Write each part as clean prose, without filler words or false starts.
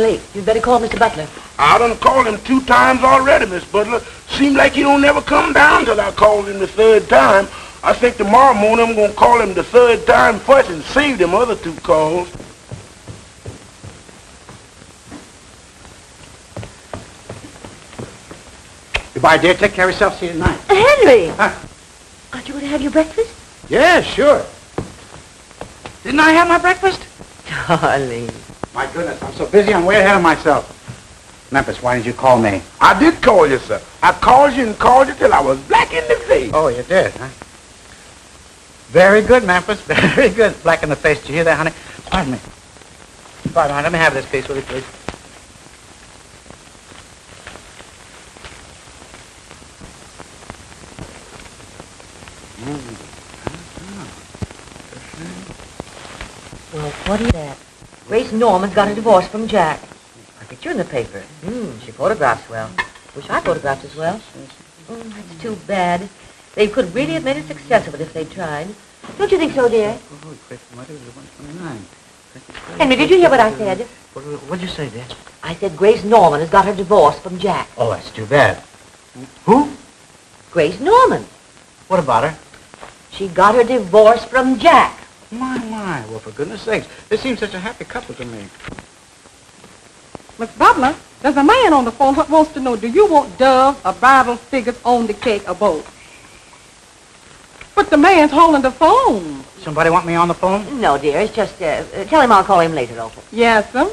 late. You'd better call Mr. Butler. I done called him 2 times already, Miss Butler. Seemed like he don't never come down till I called him the 3rd time. I think tomorrow morning I'm going to call him the 3rd time first and save them other 2 calls. Goodbye, dear. Take care of yourself. See you tonight. Henry! Huh? Aren't you going to have your breakfast? Yeah, sure. Didn't I have my breakfast? Darling. My goodness, I'm so busy, I'm way ahead of myself. Memphis, why didn't you call me? I did call you, sir. I called you and called you till I was black in the face. Oh, you did, huh? Very good, Memphis. Very good. Black in the face. Did you hear that, honey? Pardon me. Pardon me. Let me have this piece, will you, please? Well, what is that? Grace Norman's got a divorce from Jack. A picture in the paper. She photographs well. Wish I photographed as well. That's too bad. They could really have made a success of it if they tried. Don't you think so, dear? Henry, did you hear what I said? What'd you say, dear? I said Grace Norman has got her divorce from Jack. Oh, that's too bad. Who? Grace Norman. What about her? She got her divorce from Jack. My. Well, for goodness sakes, they seem such a happy couple to me. Miss Butler, there's a man on the phone who wants to know, do you want doves or Bible figures on the cake or both? But the man's holding the phone. Somebody want me on the phone? No, dear, it's just, tell him I'll call him later, Opal. Yes, sir.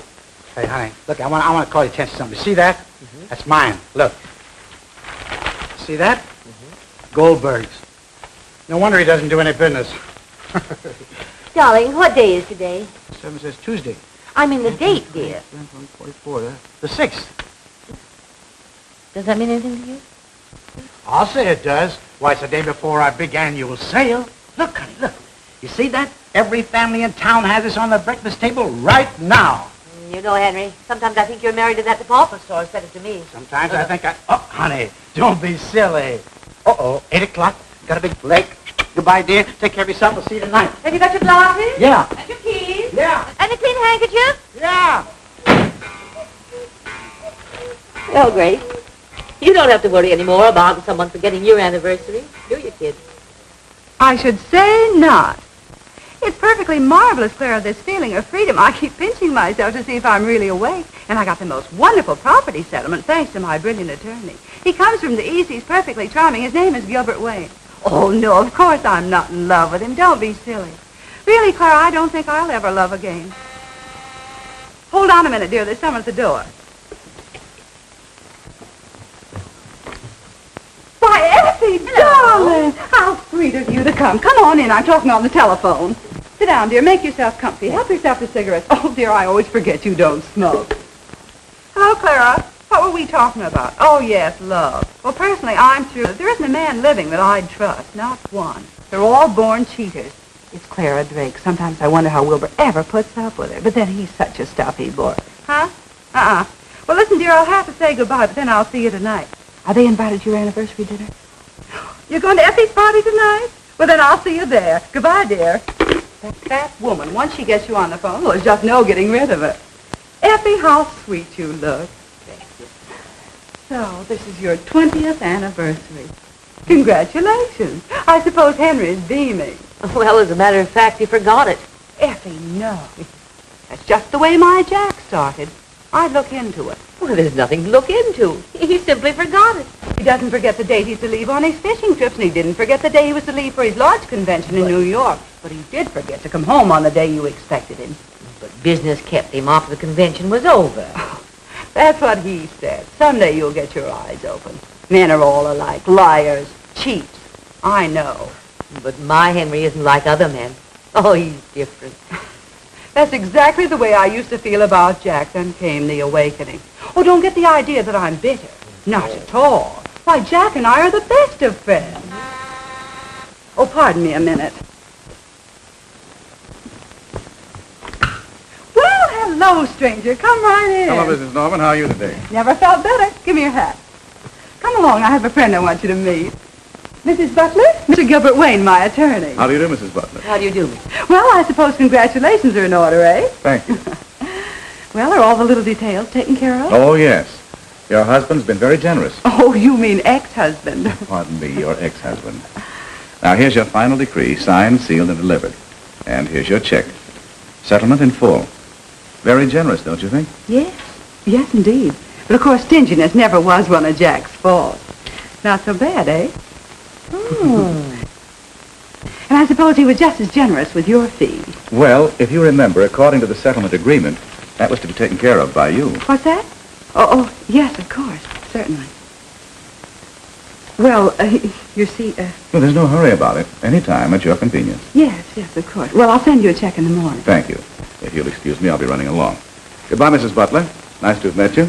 Hey, honey, look, I want to call your attention to something. You see that? That's mine. Look. See that? Goldberg's. No wonder he doesn't do any business. Darling, what day is today? 7 says Tuesday. I mean the date, dear. 44, the 6th. Does that mean anything to you? I'll say it does. Why, it's the day before our big annual sale. Look, honey, look. You see that? Every family in town has this on the breakfast table right now. You know, Henry, sometimes I think you're married to that department store, said it to me. Sometimes I think Oh, honey, don't be silly. 8 o'clock. Got a big lake. Goodbye, dear. Take care of yourself. We'll see you tonight. Have you got your glasses? Yeah. And your keys? Yeah. And a clean handkerchief? Yeah. Well, Grace, you don't have to worry anymore about someone forgetting your anniversary, do you, kid? I should say not. It's perfectly marvelous, Clara, this feeling of freedom. I keep pinching myself to see if I'm really awake. And I got the most wonderful property settlement, thanks to my brilliant attorney. He comes from the East. He's perfectly charming. His name is Gilbert Wayne. Oh, no, of course I'm not in love with him. Don't be silly. Really, Clara, I don't think I'll ever love again. Hold on a minute, dear. There's someone at the door. Why, Effie, darling, how sweet of you to come. Come on in. I'm talking on the telephone. Sit down, dear. Make yourself comfy. Help yourself to cigarettes. Oh, dear, I always forget you don't smoke. Hello, Clara. What were we talking about? Oh, yes, love. Well, personally, I'm sure that there isn't a man living that I'd trust. Not one. They're all born cheaters. It's Clara Drake. Sometimes I wonder how Wilbur ever puts up with her. But then he's such a stuffy boy. Huh? Well, listen, dear, I'll have to say goodbye, but then I'll see you tonight. Are they invited to your anniversary dinner? You're going to Effie's party tonight? Well, then I'll see you there. Goodbye, dear. That fat woman, once she gets you on the phone, well, there's just no getting rid of her. Effie, how sweet you look. So, this is your 20th anniversary. Congratulations. I suppose Henry's beaming. Well, as a matter of fact, he forgot it. Effie, no. That's just the way my Jack started. I'd look into it. Well, there's nothing to look into. He simply forgot it. He doesn't forget the date he's to leave on his fishing trips, and he didn't forget the day he was to leave for his lodge convention in New York. But he did forget to come home on the day you expected him. But business kept him after the convention was over. That's what he said. Someday you'll get your eyes open. Men are all alike. Liars. Cheats. I know. But my Henry isn't like other men. Oh, he's different. That's exactly the way I used to feel about Jack. Then came the awakening. Oh, don't get the idea that I'm bitter. Not at all. Why, Jack and I are the best of friends. Oh, pardon me a minute. Well, hello, stranger. Come right in. Hello, Mrs. Norman. How are you today? Never felt better. Give me your hat. Come along. I have a friend I want you to meet. Mrs. Butler? Mr. Gilbert Wayne, my attorney. How do you do, Mrs. Butler? How do you do? Well, I suppose congratulations are in order, eh? Thank you. Well, are all the little details taken care of? Oh, yes. Your husband's been very generous. Oh, you mean ex-husband. Pardon me, your ex-husband. Now, here's your final decree, signed, sealed, and delivered. And here's your check. Settlement in full. Very generous, don't you think? Yes. Yes, indeed. But, of course, stinginess never was one of Jack's faults. Not so bad, eh? And I suppose he was just as generous with your fee. Well, if you remember, according to the settlement agreement, that was to be taken care of by you. What's that? Oh, yes, of course. Certainly. Well, you see, Well, there's no hurry about it. Any time at your convenience. yes, of course. Well, I'll send you a check in the morning. Thank you. If you'll excuse me, I'll be running along. Goodbye, Mrs. Butler. Nice to have met you.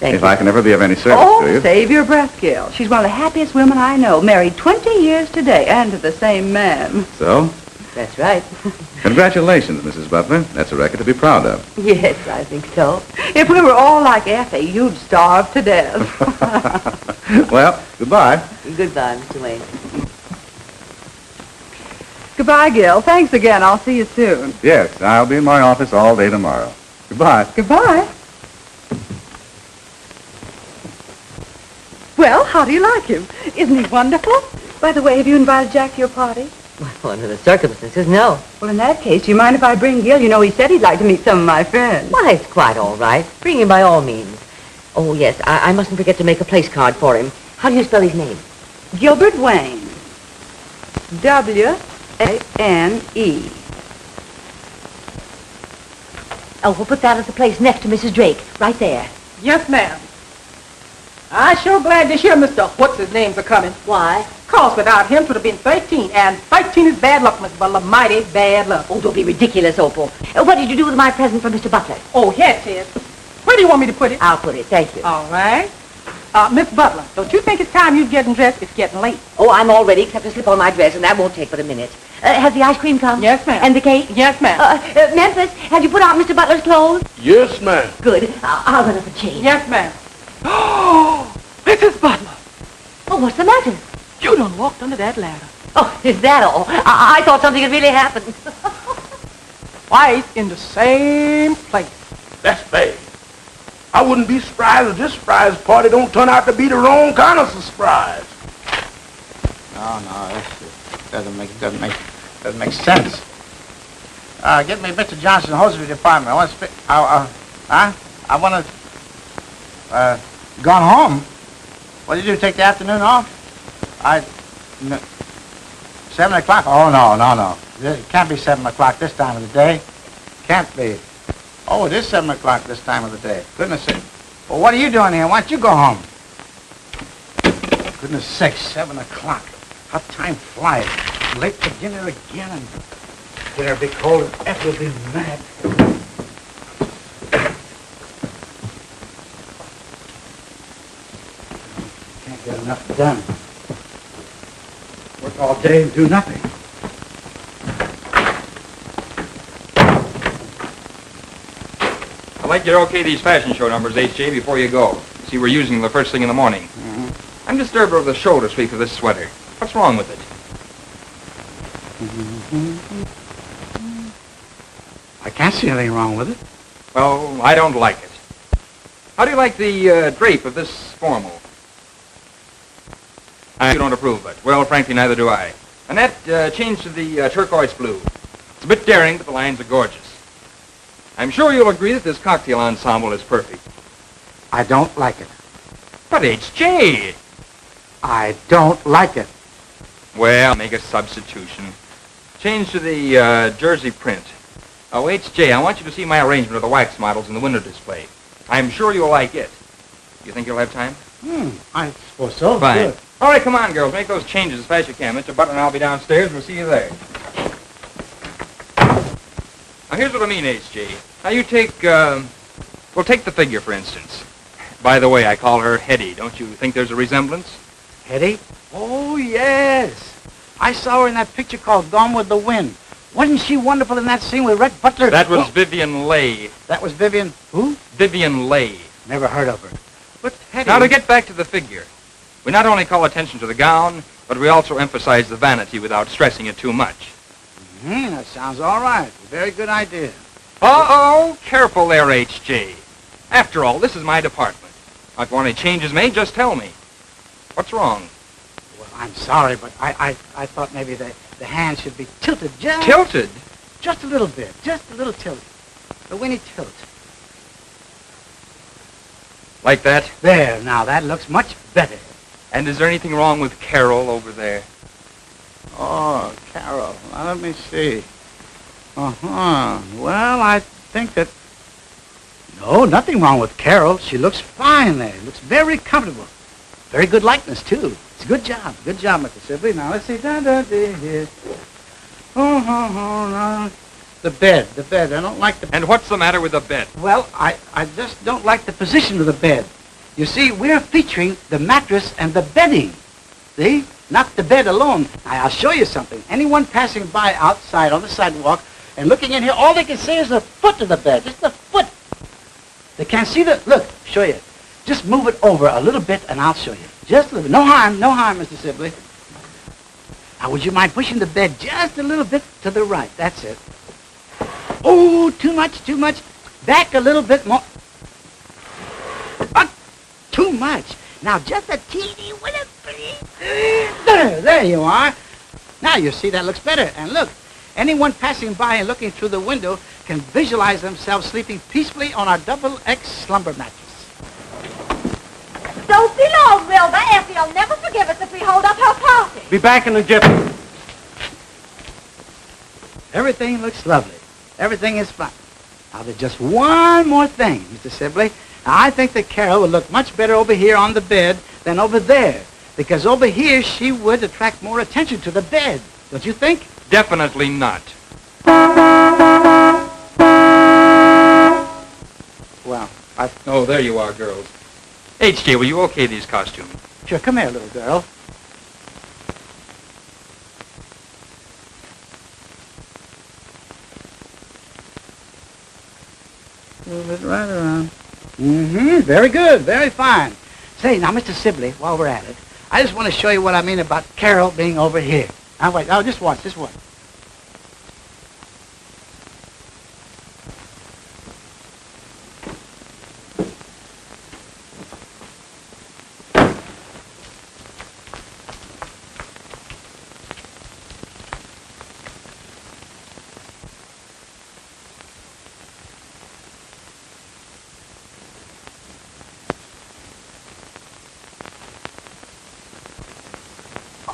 Thank If you. I can ever be of any service to you. Save your breath, Gil. She's one of the happiest women I know. Married 20 years today, and to the same man. So, That's right. congratulations, Mrs. Butler. That's a record to be proud of. Yes, I think so. If we were all like Effie, you'd starve to death. Well, goodbye. Goodbye, Mr. Wayne. Goodbye, Gil. Thanks again. I'll see you soon. Yes, I'll be in my office all day tomorrow. Goodbye. Goodbye. Well, how do you like him? Isn't he wonderful? By the way, have you invited Jack to your party? Well, under the circumstances, no. Well, in that case, do you mind if I bring Gil? You know, he said he'd like to meet some of my friends. Why, it's quite all right. Bring him by all means. Oh, yes, I mustn't forget to make a place card for him. How do you spell his name? Gilbert Wayne. W-A-N-E. Oh, we'll put that at the place next to Mrs. Drake, right there. Yes, ma'am. I'm sure glad to hear Mr. What's-his-names are coming. Why? 'Cause without him, 'twould have been 13, and 13 is bad luck, Miss Butler, mighty bad luck. Oh, don't be ridiculous, Opal. What did you do with my present for Mr. Butler? Oh, here it is. Where do you want me to put it? I'll put it, thank you. All right. Miss Butler, don't you think it's time you getting dressed? It's getting late. Oh, I'm all ready, except to slip on my dress, and that won't take but a minute. Has the ice cream come? Yes, ma'am. And the cake? Yes, ma'am. Memphis, have you put out Mr. Butler's clothes? Yes, ma'am. Good. I'll run up and change. Yes, ma'am. Oh, Mrs. Butler, Oh, what's the matter? you done walked under that ladder. Oh, is that all? I thought something had really happened. Twice in the same place. That's bad. I wouldn't be surprised if this surprise party don't turn out to be the wrong kind of surprise. No, that doesn't make sense. Get me Mr. Johnson's hosiery department. I want to I want to, gone home. What did you do, take the afternoon off? 7 o'clock? Oh, no. It can't be 7 o'clock this time of the day. Can't be. Oh, it is 7 o'clock this time of the day. Goodness sake. Well, what are you doing here? Why don't you go home? Goodness sake, 7 o'clock. How time flies. Late for dinner again, and dinner'll be cold, and Effie will be mad. Can't get enough done. Work all day and do nothing. I'd like you to okay these fashion show numbers, H.J., before you go. See, we're using them the first thing in the morning. Mm-hmm. I'm disturbed over the shoulder sweep of this sweater. What's wrong with it? I can't see anything wrong with it. Well, I don't like it. How do you like the drape of this formal? You don't approve of it. Well, frankly, neither do I. And that change to the turquoise blue. It's a bit daring, but the lines are gorgeous. I'm sure you'll agree that this cocktail ensemble is perfect. I don't like it. But H.J. I don't like it. Well, make a substitution. Change to the jersey print. Oh, H.J., I want you to see my arrangement of the wax models in the window display. I'm sure you'll like it. You think you'll have time? I suppose so. Fine. Good. All right, come on, girls. Make those changes as fast as you can. Mr. Butler and I'll be downstairs. We'll see you there. Now, here's what I mean, H.J. Now, you take, well, take the figure, for instance. By the way, I call her Hetty. Don't you think there's a resemblance? Hetty? Oh, yes. I saw her in that picture called Gone with the Wind. Wasn't she wonderful in that scene with Red Butler? That was Vivian Leigh. That was Vivian who? Vivian Leigh. Never heard of her. But Hetty... Now, to get back to the figure. We not only call attention to the gown, but we also emphasize the vanity without stressing it too much. That sounds all right. Very good idea. Uh-oh, careful there, H.J. After all, this is my department. If you want any changes made, just tell me. What's wrong? Well, I'm sorry, but I thought maybe the hand should be tilted just... Tilted? Just a little bit. Just a little tilt. A Winnie tilt. Like that? There, now, that looks much better. And is there anything wrong with Carol over there? Oh, Carol. Now, let me see. Uh-huh. Well, I think that... No, nothing wrong with Carol. She looks fine there. Looks very comfortable. Very good likeness, too. It's a good job. Good job, Mr. Sibley. Now, let's see. Here. The bed. I don't like the... And what's the matter with the bed? Well, I just don't like the position of the bed. You see, we're featuring the mattress and the bedding. See? Not the bed alone. I'll show you something. Anyone passing by outside on the sidewalk and looking in here, all they can see is the foot of the bed. Just the foot. They can't see the... Look, show you. Just move it over a little bit and I'll show you. Just a little bit. No harm, Mr. Sibley. Now, would you mind pushing the bed just a little bit to the right? That's it. Oh, too much. Back a little bit more. Too much. Now, just a teeny little bit. There you are. Now, you see, that looks better. And look, anyone passing by and looking through the window can visualize themselves sleeping peacefully on our double-X slumber mattress. Don't be long, Wilbur. Effie'll never forgive us if we hold up her party. Be back in a jiffy. Everything looks lovely. Everything is fine. Now, there's just one more thing, Mr. Sibley. Now, I think that Carol would look much better over here on the bed than over there. Because over here, she would attract more attention to the bed. Don't you think? Definitely not. Well, Oh, there you are, girls. H.J., will you okay these costumes? Sure, come here, little girl. Move it right around. Mm-hmm. Very good. Very fine. Say, now, Mr. Sibley, while we're at it, I just want to show you what I mean about Carol being over here. Now, wait. Oh, just watch.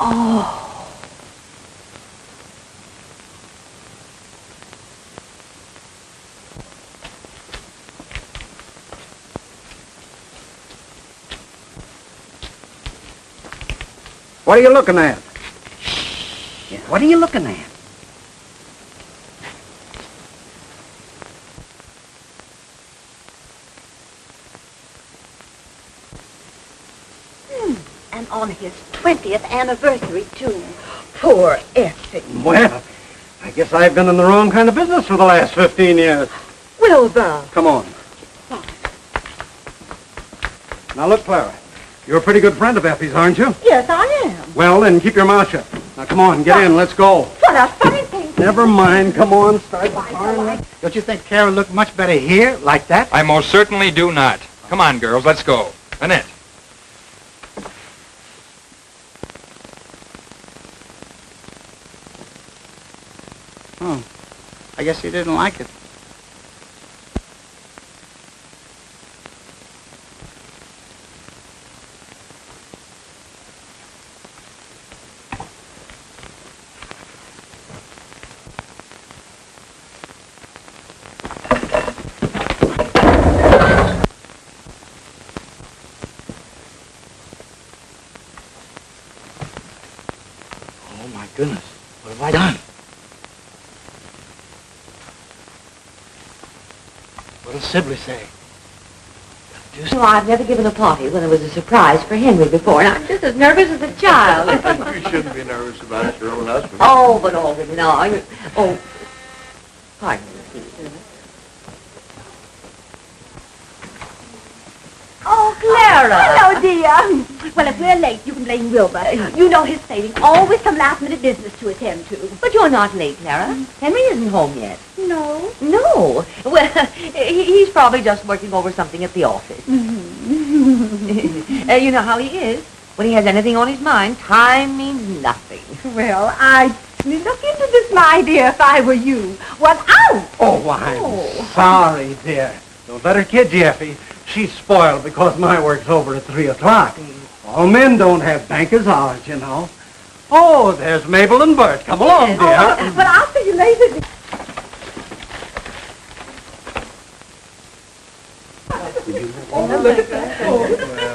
Oh. What are you looking at? Yeah, what are you looking at? And on his 20th anniversary, too. Poor Effie. Well, I guess I've been in the wrong kind of business for the last 15 years. Wilbur. Come on. Now, look, Clara. You're a pretty good friend of Effie's, aren't you? Yes, I am. Well, then, keep your mouth shut. Now, come on, get in. Let's go. What a funny thing. Never mind. Come on, start the car. Don't you think Carol looked much better here, like that? I most certainly do not. Come on, girls, let's go. Annette. Oh, I guess you didn't like it. Oh, my goodness. What have I done? What'll Sibley say? No, I've never given a party when there was a surprise for Henry before, and I'm just as nervous as a child. You shouldn't be nervous about it, your own husband. Oh, but all of it, no. Oh, pardon me, please. Oh, Clara. Hello, dear. Well, if we're late, you can blame Wilbur. You know his saving. Always some last-minute business to attend to. But you're not late, Clara. Henry isn't home yet. know? No. Well, he's probably just working over something at the office. You know how he is. When he has anything on his mind, time means nothing. Well, I'd look into this, my dear, if I were you. What out? Oh, I'm sorry, dear. Don't let her kid you, Effie. She's spoiled because my work's over at 3 o'clock. All men don't have banker's hours, you know. Oh, there's Mabel and Bert. Come along, dear. Well, I'll see you later.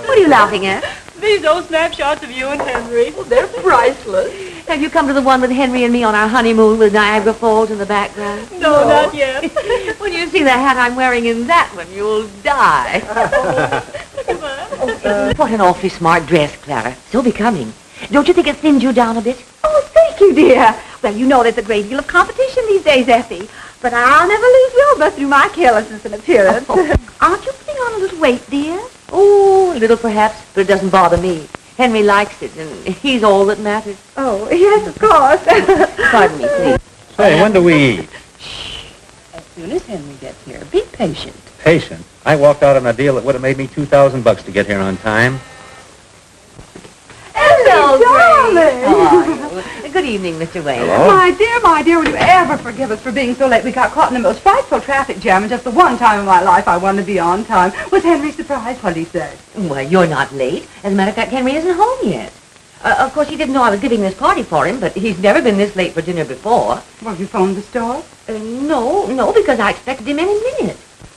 What are you laughing at? These old snapshots of you and Henry. Well, they're priceless. Have you come to the one with Henry and me on our honeymoon with Niagara Falls in the background? No, not yet. When you see the hat I'm wearing in that one, you'll die. What an awfully smart dress, Clara. So becoming. Don't you think it thins you down a bit? Oh, thank you, dear. Well, you know there's a great deal of competition these days, Effie. But I'll never lose Wilbur through my carelessness and appearance. Aren't you putting on a little weight, dear? Oh, a little perhaps, but it doesn't bother me. Henry likes it, and he's all that matters. Oh, yes, of course. Pardon me, please. Say, when do we eat? As soon as Henry gets here, be patient. Patient. I walked out on a deal that would have made me $2,000 to get here on time. Hello, darling. How are you? Good evening, Mr. Wayne. Hello? My dear, will you ever forgive us for being so late? We got caught in the most frightful traffic jam, and just the one time in my life I wanted to be on time. Was Henry surprised? What did he say? Well, you're not late. As a matter of fact, Henry isn't home yet. Of course, he didn't know I was giving this party for him, but he's never been this late for dinner before. Well, have you phoned the store? No, because I expected him any minute.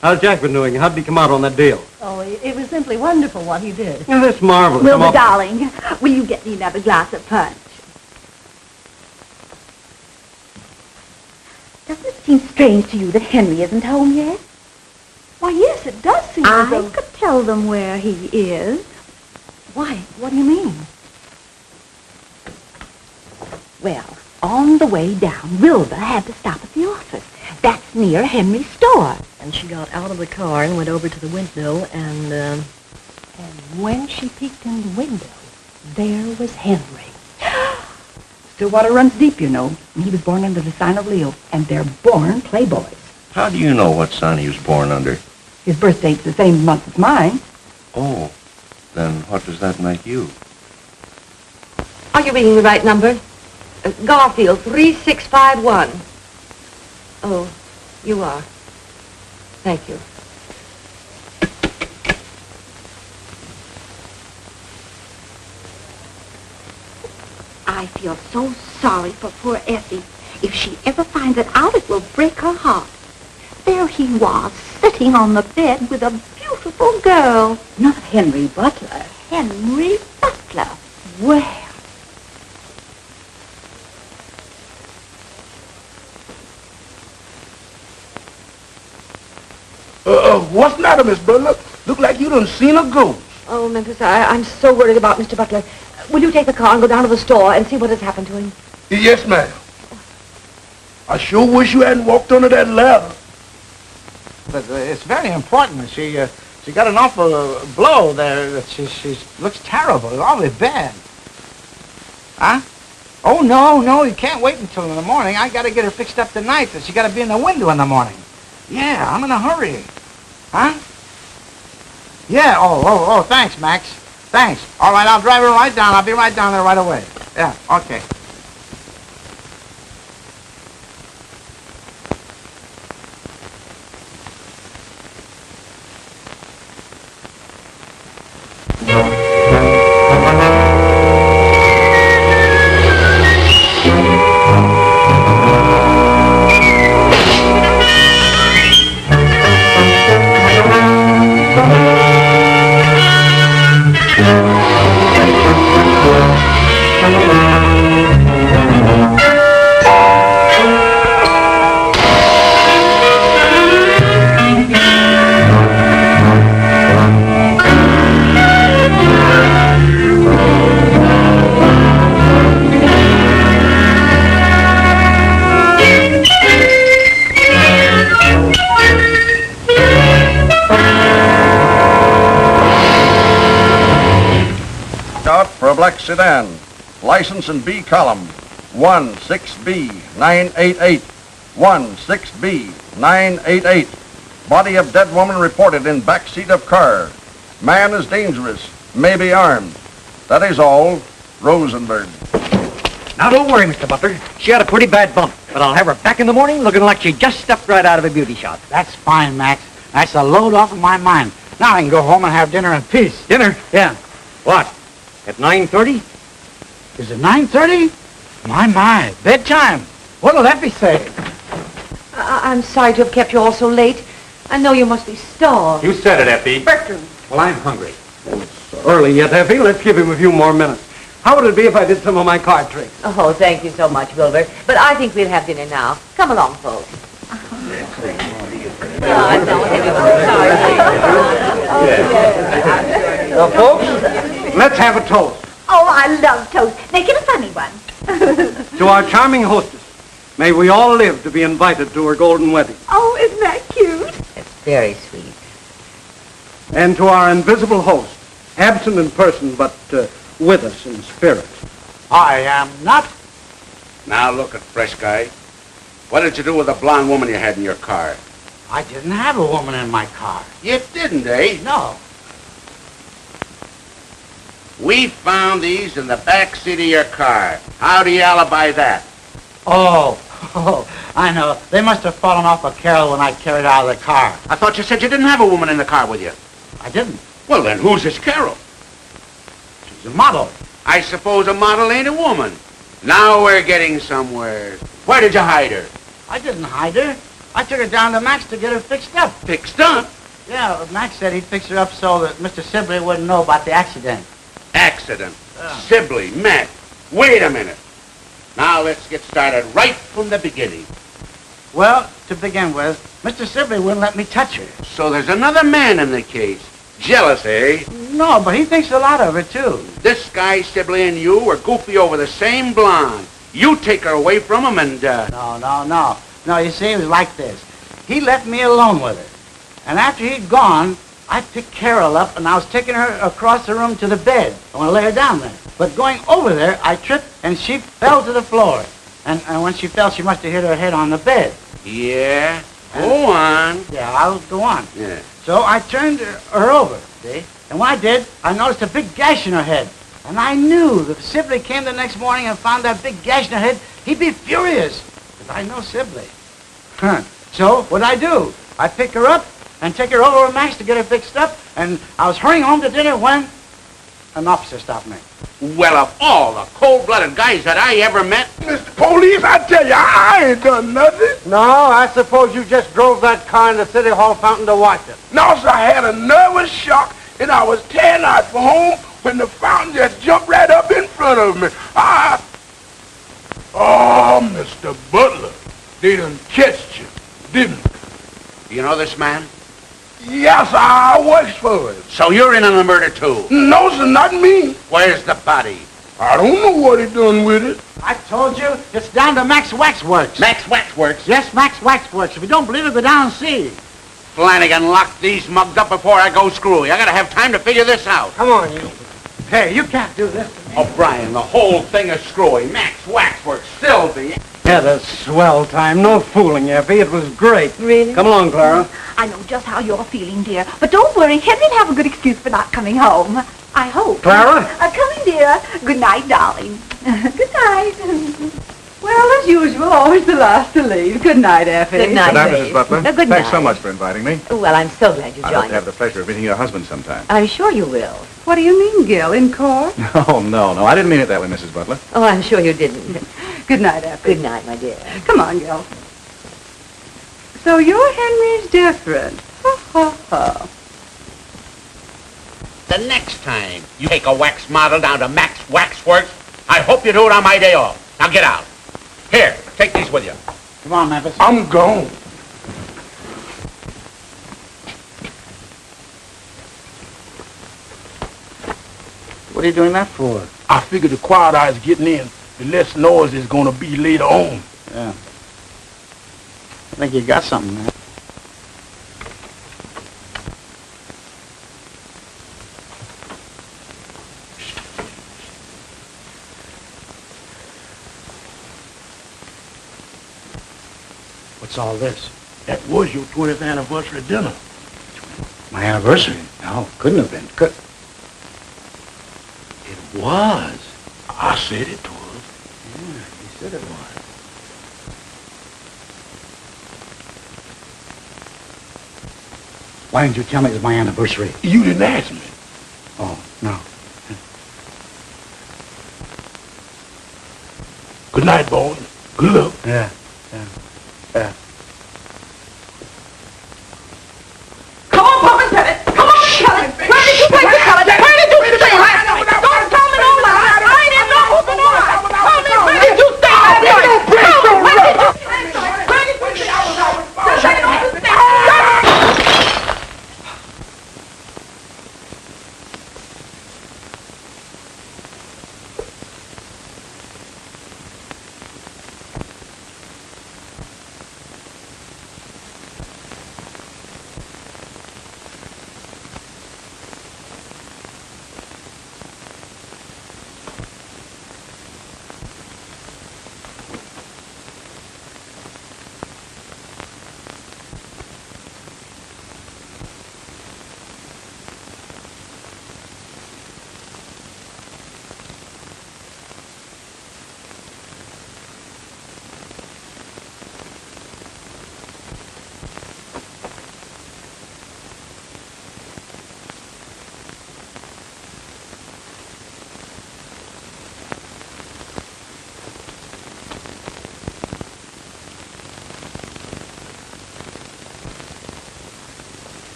How's Jack been doing? How'd he come out on that deal? Oh, it was simply wonderful what he did. Yeah, that's marvelous. Wilbur, darling, will you get me another glass of punch? Doesn't it seem strange to you that Henry isn't home yet? Why, yes, it does seem as I though... could tell them where he is. Why? What do you mean? Well, on the way down, Wilbur had to stop at the office. That's near Henry's store. And she got out of the car and went over to the window, and when she peeked in the window, there was Henry. Stillwater runs deep, you know. And he was born under the sign of Leo, and they're born playboys. How do you know what sign he was born under? His birth date's the same month as mine. Oh, then what does that make you? Are you reading the right number? Garfield, 3651. Oh, you are. Thank you. I feel so sorry for poor Effie. If she ever finds it out, it will break her heart. There he was, sitting on the bed with a beautiful girl. Not Henry Butler. Henry Butler. Well, What's the matter, Miss Butler? Look like you done seen a ghost. Oh, Memphis, I'm so worried about Mr. Butler. Will you take the car and go down to the store and see what has happened to him? Yes, ma'am. I sure wish you hadn't walked under that ladder. But it's very important. She got an awful blow there. That she looks terrible. It's awfully bad. Huh? Oh, no, you can't wait until in the morning. I got to get her fixed up tonight. She got to be in the window in the morning. Yeah, I'm in a hurry. Huh? Yeah, oh, thanks, Max. Thanks. All right, I'll drive her right down. I'll be right down there right away. Yeah, okay. Black sedan. License in B column. 16B988. 16B 988. Body of dead woman reported in back seat of car. Man is dangerous, may be armed. That is all. Rosenberg. Now, don't worry, Mr. Butler. She had a pretty bad bump, but I'll have her back in the morning looking like she just stepped right out of a beauty shop. That's fine, Max. That's a load off of my mind. Now I can go home and have dinner in peace. Dinner? Yeah. What? At 9:30? Is it 9:30? My, bedtime. What'll Effie say? I'm sorry to have kept you all so late. I know you must be starved. You said it, Effie. Bertram. Well, I'm hungry. It's early yet, Effie. Let's give him a few more minutes. How would it be if I did some of my card tricks? Oh, thank you so much, Wilbur. But I think we'll have dinner now. Come along, folks. Folks, let's have a toast. Oh, I love toast. Make it a funny one. To our charming hostess. May we all live to be invited to her golden wedding. Oh, isn't that cute? It's very sweet. And to our invisible host, absent in person but with us in spirit. I am not. Now look at fresh guy. What did you do with the blonde woman you had in your car? I didn't have a woman in my car. You didn't, eh? No. We found these in the back seat of your car. How do you alibi that? Oh, I know. They must have fallen off a Carol when I carried out of the car. I thought you said you didn't have a woman in the car with you. I didn't. Well, then who's this Carol? She's a model. I suppose a model ain't a woman. Now we're getting somewhere. Where did you hide her? I didn't hide her. I took her down to Max to get her fixed up. Fixed up? Yeah, Max said he'd fix her up so that Mr. Sibley wouldn't know about the accident. Accident. Sibley, Matt. Wait a minute. Now let's get started right from the beginning. Well, to begin with, Mr. Sibley wouldn't let me touch her. So there's another man in the case. Jealous, eh? No, but he thinks a lot of her, too. This guy, Sibley, and you are goofy over the same blonde. You take her away from him and, No, you see, it was like this. He left me alone with her. And after he'd gone, I picked Carol up, and I was taking her across the room to the bed. I want to lay her down there. But going over there, I tripped, and she fell to the floor. And when she fell, she must have hit her head on the bed. Yeah? Go on. Yeah, I'll go on. Yeah. So I turned her over, see? And when I did, I noticed a big gash in her head. And I knew that if Sibley came the next morning and found that big gash in her head, he'd be furious. Because I know Sibley. So what'd I do? I pick her up and take her over to Max to get her fixed up. And I was hurrying home to dinner when an officer stopped me. Well, of all the cold-blooded guys that I ever met... Mr. Police, I tell you, I ain't done nothing. No, I suppose you just drove that car in the City Hall fountain to watch it. No, sir, I had a nervous shock, and I was tearing out for home when the fountain just jumped right up in front of me. Oh, Mr. Butler, they done catched you, didn't they? You know this man? Yes, I works for him. So you're in on the murder, too? No, sir, not me. Where's the body? I don't know what he done with it. I told you, it's down to Max Waxworks. Max Waxworks? Yes, Max Waxworks. If you don't believe it, go down and see. Flanagan, lock these mugs up before I go screwy. I gotta have time to figure this out. Come on, you. Hey, you can't do this to me. O'Brien, the whole thing is screwy. Max Waxworks, Sylvie. Had a swell time. No fooling, Effie. It was great. Really? Come along, Clara. I know just how you're feeling, dear. But don't worry, Henry'll have a good excuse for not coming home. I hope. Clara? Come in, dear. Good night, darling. Good night. Well, as usual, always the last to leave. Good night, Effie. Good night, Good night, babe. Mrs. Butler. Good Thanks so night. much for inviting me. Well, I'm so glad you I hope joined to have us. the pleasure of meeting your husband sometime. I'm sure you will. What do you mean, Gil? In court? Oh, no, I didn't mean it that way, Mrs. Butler. Oh, I'm sure you didn't. Good night, Effie. Good night, my dear. Come on, Gil. So you're Henry's different. Ha, ha, ha. The next time you take a wax model down to Max Waxworks, I hope you do it on my day off. Now get out. Here, take these with you. Come on, Memphis. I'm gone. What are you doing that for? I figure the quiet eye's getting in. The less noise is gonna be later on. Yeah. I think you got something, man. What's all this? That was your 20th anniversary dinner. My anniversary? No, couldn't have been. Could. It was. I said it was. Yeah, you said it was. Why didn't you tell me it was my anniversary? You didn't ask me. Oh, no. Good night, boy. Good luck. Yeah. Come on, Papa, tell it. Come on, tell it. Where did you take the salad? Where did you stay last night? Don't tell me no lies. I ain't in no hoop no lies. Tell me, where did you stay last night? Tell me, where did you stay last night? Where did you stay last night? Just say it on the stand.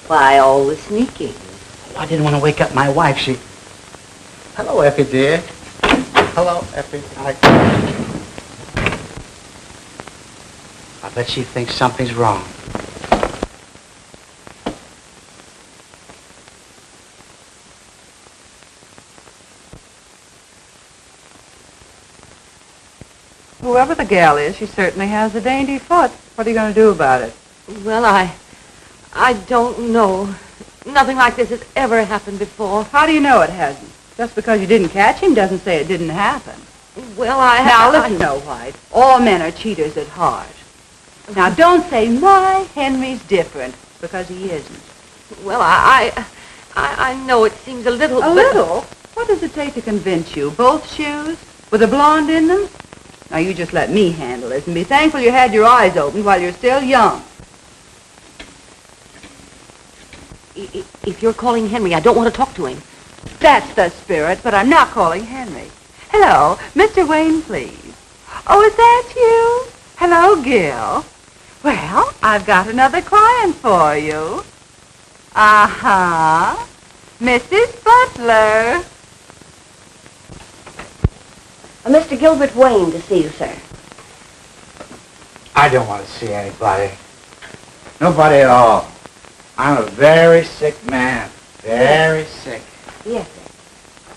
Why, all the sneaking? Oh, I didn't want to wake up my wife. She... Hello, Effie, dear. Hello, Effie. I bet she thinks something's wrong. Whoever the gal is, she certainly has a dainty foot. What are you going to do about it? Well, I don't know. Nothing like this has ever happened before. How do you know it hasn't? Just because you didn't catch him doesn't say it didn't happen. Well, Now, listen, no, White. All men are cheaters at heart. Now, don't say, my Henry's different, because he isn't. Well, I know it seems a little... A little? What does it take to convince you? Both shoes? With a blonde in them? Now, you just let me handle this, and be thankful you had your eyes open while you're still young. If you're calling Henry, I don't want to talk to him. That's the spirit, but I'm not calling Henry. Hello, Mr. Wayne, please. Oh, is that you? Hello, Gil. Well, I've got another client for you. Uh-huh. Mrs. Butler. Mr. Gilbert Wayne to see you, sir. I don't want to see anybody. Nobody at all. I'm a very sick man. Very sick. Yes, sir.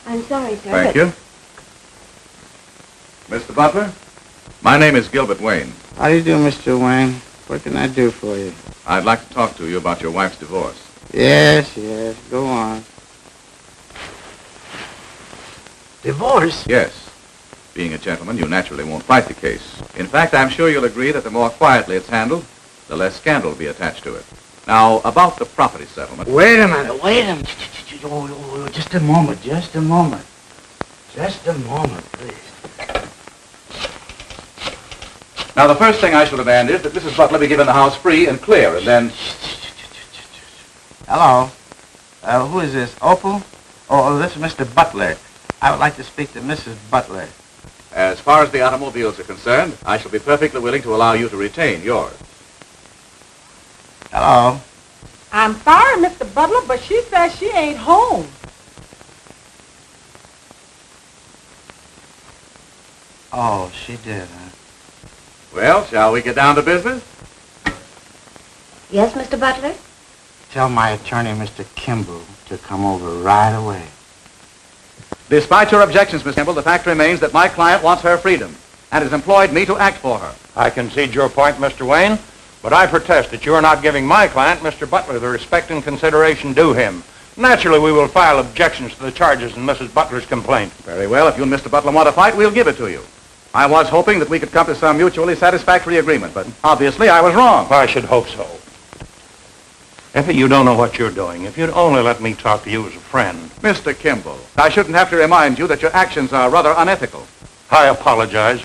I'm sorry, sir. Thank you. Mr. Butler, my name is Gilbert Wayne. How do you do, Mr. Wayne? What can I do for you? I'd like to talk to you about your wife's divorce. Yes, go on. Divorce? Yes. Being a gentleman, you naturally won't fight the case. In fact, I'm sure you'll agree that the more quietly it's handled, the less scandal will be attached to it. Now, about the property settlement... Wait a minute. Oh, just a moment. Just a moment, please. Now, the first thing I shall demand is that Mrs. Butler be given the house free and clear, and then... Hello. Who is this? Opal? Oh, this is Mr. Butler. I would like to speak to Mrs. Butler. As far as the automobiles are concerned, I shall be perfectly willing to allow you to retain yours. Hello. I'm sorry, Mr. Butler, but she says she ain't home. Oh, she did, huh? Well, shall we get down to business? Yes, Mr. Butler? Tell my attorney, Mr. Kimball, to come over right away. Despite your objections, Miss Kimball, the fact remains that my client wants her freedom and has employed me to act for her. I concede your point, Mr. Wayne. But I protest that you are not giving my client, Mr. Butler, the respect and consideration due him. Naturally, we will file objections to the charges in Mrs. Butler's complaint. Very well. If you and Mr. Butler want to fight, we'll give it to you. I was hoping that we could come to some mutually satisfactory agreement, but obviously I was wrong. I should hope so. Effie, you don't know what you're doing. If you'd only let me talk to you as a friend. Mr. Kimball, I shouldn't have to remind you that your actions are rather unethical. I apologize.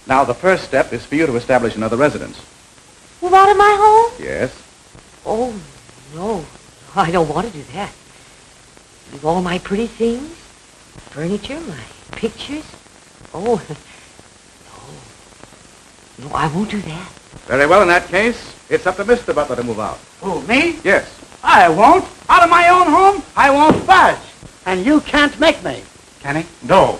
Now, the first step is for you to establish another residence. Move out of my home? Yes? Oh, no. I don't want to do that. Leave all my pretty things, furniture, my pictures. Oh, no, I won't do that. Very well, in that case, it's up to Mr. Butler to move out. Who, me? Yes. I won't. Out of my own home, I won't budge. And you can't make me. Can he? No.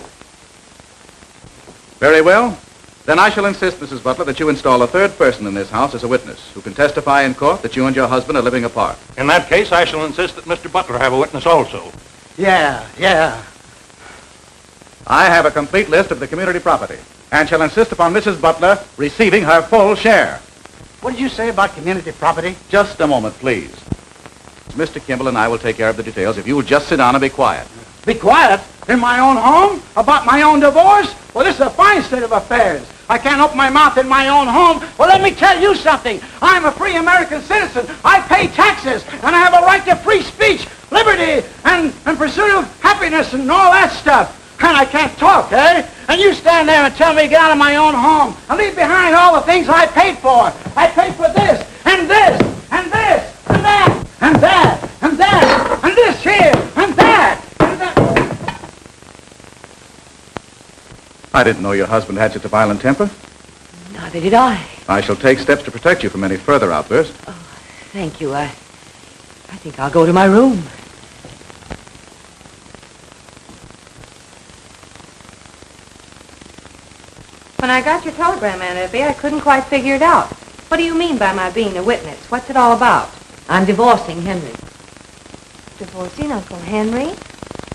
Very well. Then I shall insist, Mrs. Butler, that you install a third person in this house as a witness who can testify in court that you and your husband are living apart. In that case, I shall insist that Mr. Butler have a witness also. Yeah. I have a complete list of the community property and shall insist upon Mrs. Butler receiving her full share. What did you say about community property? Just a moment, please. Mr. Kimball and I will take care of the details if you will just sit down and be quiet. Be quiet? In my own home? About my own divorce? Well, this is a fine state of affairs. I can't open my mouth in my own home. Well, let me tell you something. I'm a free American citizen. I pay taxes, and I have a right to free speech, liberty, and pursuit of happiness and all that stuff. And I can't talk, eh? And you stand there and tell me to get out of my own home and leave behind all the things I paid for. I paid for this, and this, and this, and that, and that, and that, and this here, and that, and that. I didn't know your husband had such a violent temper. Neither did I. I shall take steps to protect you from any further outburst. Oh, thank you. I think I'll go to my room. When I got your telegram, Aunt Effie, I couldn't quite figure it out. What do you mean by my being a witness? What's it all about? I'm divorcing Henry. Divorcing Uncle Henry?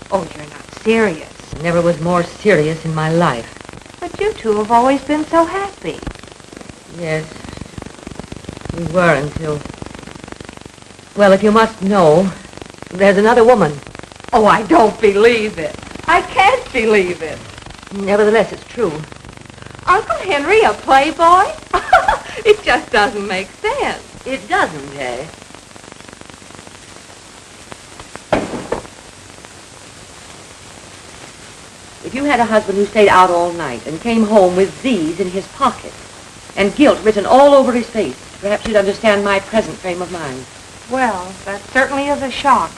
Oh, you're not serious. Never was more serious in my life. But you two have always been so happy. Yes, we were until... Well, if you must know, there's another woman. Oh, I don't believe it. I can't believe it. Nevertheless, it's true. Uncle Henry, a playboy? It just doesn't make sense. It doesn't, eh? If you had a husband who stayed out all night and came home with these in his pocket and guilt written all over his face, perhaps you'd understand my present frame of mind. Well, that certainly is a shock.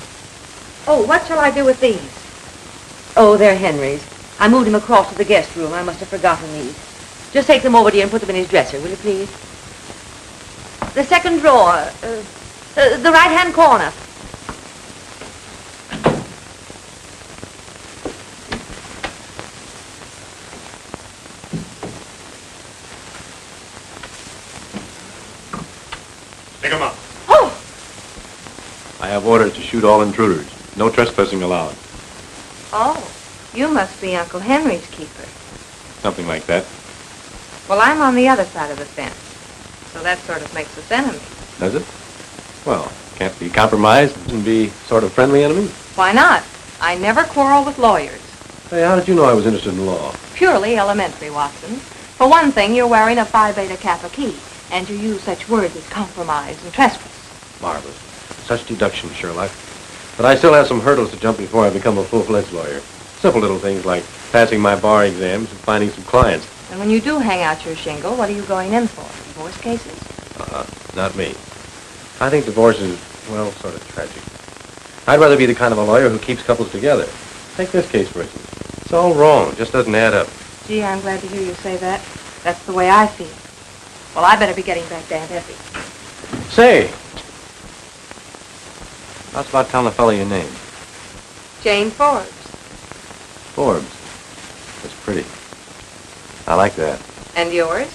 Oh, what shall I do with these? Oh, they're Henry's. I moved him across to the guest room. I must have forgotten these. Just take them over to you and put them in his dresser, will you please? The second drawer. The right-hand corner. Pick 'em up. Oh! I have orders to shoot all intruders. No trespassing allowed. Oh, you must be Uncle Henry's keeper. Something like that. Well, I'm on the other side of the fence, so that sort of makes us enemies. Does it? Well, can't be compromised and be sort of friendly enemies. Why not? I never quarrel with lawyers. Hey, how did you know I was interested in law? Purely elementary, Watson. For one thing, you're wearing a Phi Beta Kappa key, and you use such words as compromise and trespass. Marvelous. Such deduction, Sherlock. But I still have some hurdles to jump before I become a full-fledged lawyer. Simple little things like passing my bar exams and finding some clients. And when you do hang out your shingle, what are you going in for? Divorce cases? Not me. I think divorce is, well, sort of tragic. I'd rather be the kind of a lawyer who keeps couples together. Take this case, for instance. It's all wrong. It just doesn't add up. Gee, I'm glad to hear you say that. That's the way I feel. Well, I better be getting back to Aunt Effie. Say! How's about telling the fellow your name? Jane Forbes. Forbes. That's pretty. I like that. And yours?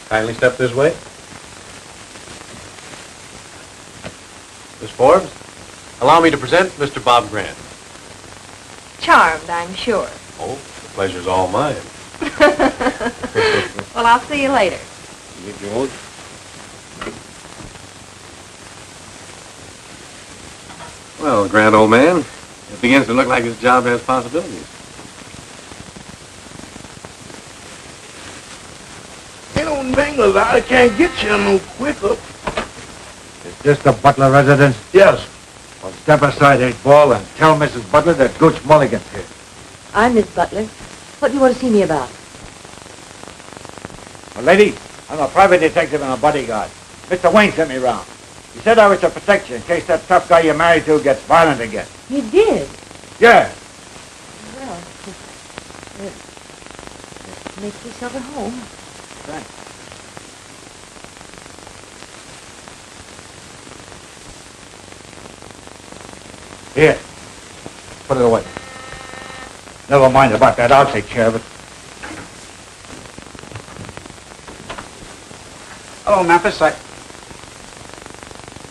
Kindly step this way. Miss Forbes, allow me to present Mr. Bob Grant. Charmed, I'm sure. Oh, the pleasure's all mine. Well, I'll see you later. You George? Well, grand old man, it begins to look like his job has possibilities. Ain't no mingles. I can't get you no quicker. Is this the Butler residence? Yes. Well, step aside, 8-Ball, and tell Mrs. Butler that Gooch Mulligan's here. I'm Miss Butler. What do you want to see me about? Well, lady, I'm a private detective and a bodyguard. Mr. Wayne sent me round. He said I was to protect you in case that tough guy you're married to gets violent again. You did? Yeah. Well, make yourself at home. Thanks. Here. Put it away. Never mind about that. I'll take care of it. Hello, Memphis.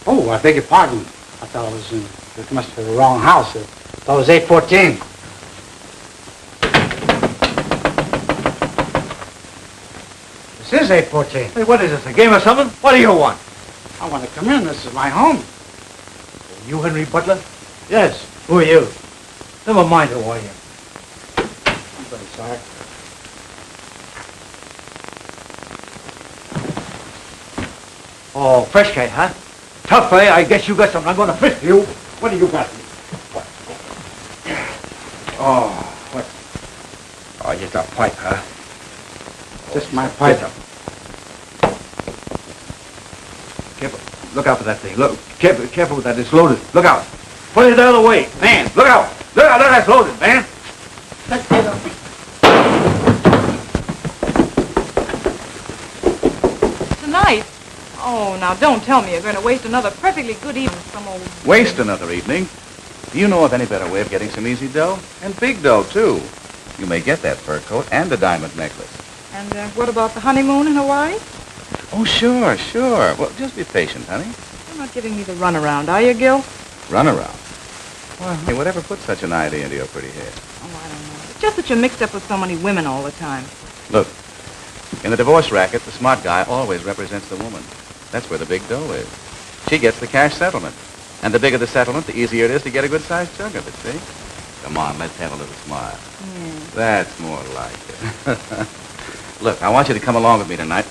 Oh, I beg your pardon. I thought I was in... It must have been the wrong house. I thought it was 814. This is 814. Hey, what is this, a game or something? What do you want? I want to come in. This is my home. You Henry Butler? Yes. Who are you? Never mind who I am. I'm very sorry. Oh, fresh cat, huh? Tough, eh? I guess you got something. I'm going to frisk you. What do you got? Oh, what? Oh, just a pipe, huh? Just my pipe. Careful. Look out for that thing. Look, careful with that. It's loaded. Look out. Put it the other way. Man, look out. Look out. Look, that's loaded, man. Let's get up. Tonight? Oh, now don't tell me you're going to waste another perfectly good evening with some old... Waste another evening? Do you know of any better way of getting some easy dough? And big dough, too. You may get that fur coat and a diamond necklace. And what about the honeymoon in Hawaii? Oh, sure, sure. Well, just be patient, honey. You're not giving me the runaround, are you, Gil? Run around. Hey, whatever put such an idea into your pretty head? Oh, I don't know. It's just that you're mixed up with so many women all the time. Look, in the divorce racket, the smart guy always represents the woman. That's where the big dough is. She gets the cash settlement. And the bigger the settlement, the easier it is to get a good-sized chunk of it, see? Come on, let's have a little smile. That's more like it. Look, I want you to come along with me tonight.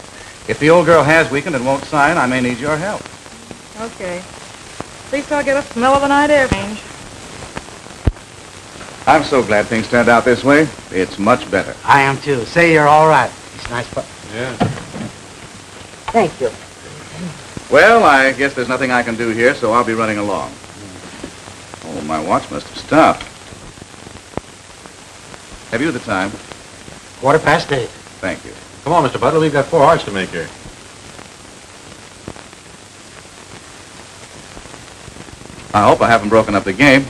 If the old girl has weakened and won't sign, I may need your help. Okay. At least I'll get a smell of the night air change. I'm so glad things turned out this way. It's much better. I am, too. Say you're all right. It's nice, but... Yeah. Thank you. Well, I guess there's nothing I can do here, so I'll be running along. Oh, my watch must have stopped. Have you the time? 8:15. Thank you. Come on, Mr. Butler, we've got 4 hearts to make here. I hope I haven't broken up the game.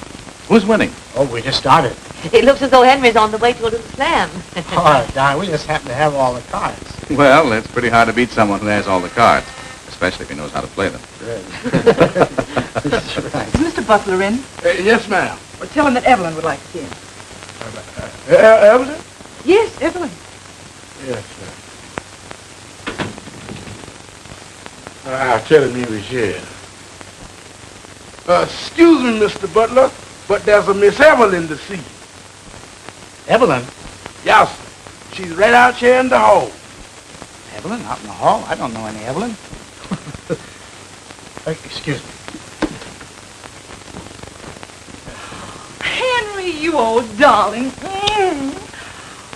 Who's winning? Oh, we just started. It looks as though Henry's on the way to a little slam. Oh, Don, we just happen to have all the cards. Well, it's pretty hard to beat someone who has all the cards, especially if he knows how to play them. That's right. Is Mr. Butler in? Yes, ma'am. Well, tell him that Evelyn would like to see him. Evelyn? Yes, Evelyn. Yes, sir. I'll tell him he was here. Excuse me, Mr. Butler, but there's a Miss Evelyn to see. Evelyn? Yes, sir. She's right out here in the hall. Evelyn? Out in the hall? I don't know any Evelyn. Excuse me. Henry, you old darling.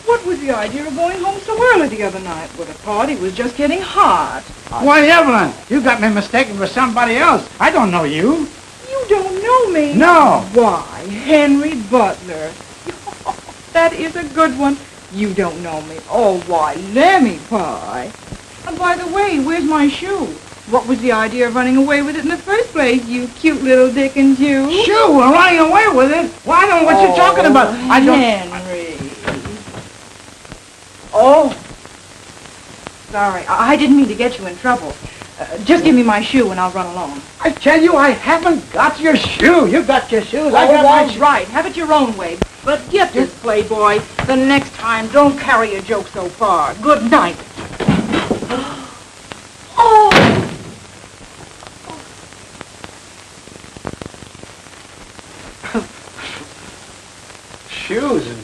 What was the idea of going home so early the other night? Well, the party was just getting hot. Why, Evelyn, you got me mistaken for somebody else. I don't know you. You don't know me? No. Why, Henry Butler. That is a good one. You don't know me. Oh, why, Lemmy Pie. And by the way, where's my shoe? What was the idea of running away with it in the first place, you cute little Dickens, you? Shoe? We're running away with it? Well, I don't know what you're talking about. I don't... Henry. Oh. Sorry, I didn't mean to get you in trouble. Just give me my shoe and I'll run along. I tell you, I haven't got your shoe. You got your shoes. I Oh, got my all shoes. right. Have it your own way. But get this, Playboy. The next time, don't carry a joke so far. Good night. Oh! Shoes and...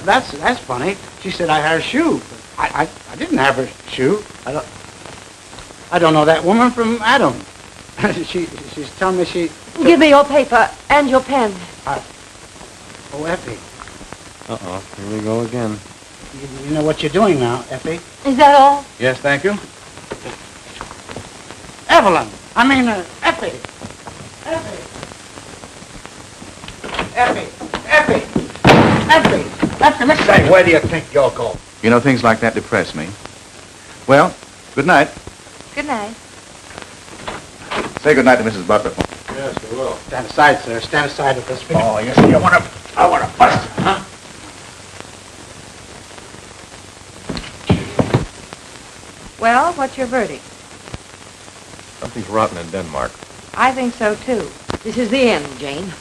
that's funny. She said I had a shoe. I didn't have her shoe. I don't know that woman from Adam. She's telling me she... Give me your paper and your pen. Oh, Effie. Uh-oh, here we go again. You know what you're doing now, Effie? Is that all? Yes, thank you. Evelyn. I mean, Effie. Effie. Let's say, where do you think you'll go? You know, things like that depress me. Well, good night. Good night. Say good night to Mrs. Butler. Yes, I will. Stand aside, sir. Stand aside with this. Oh, you see, I want to bust it, huh? Well, what's your verdict? Something's rotten in Denmark. I think so, too. This is the end, Jane.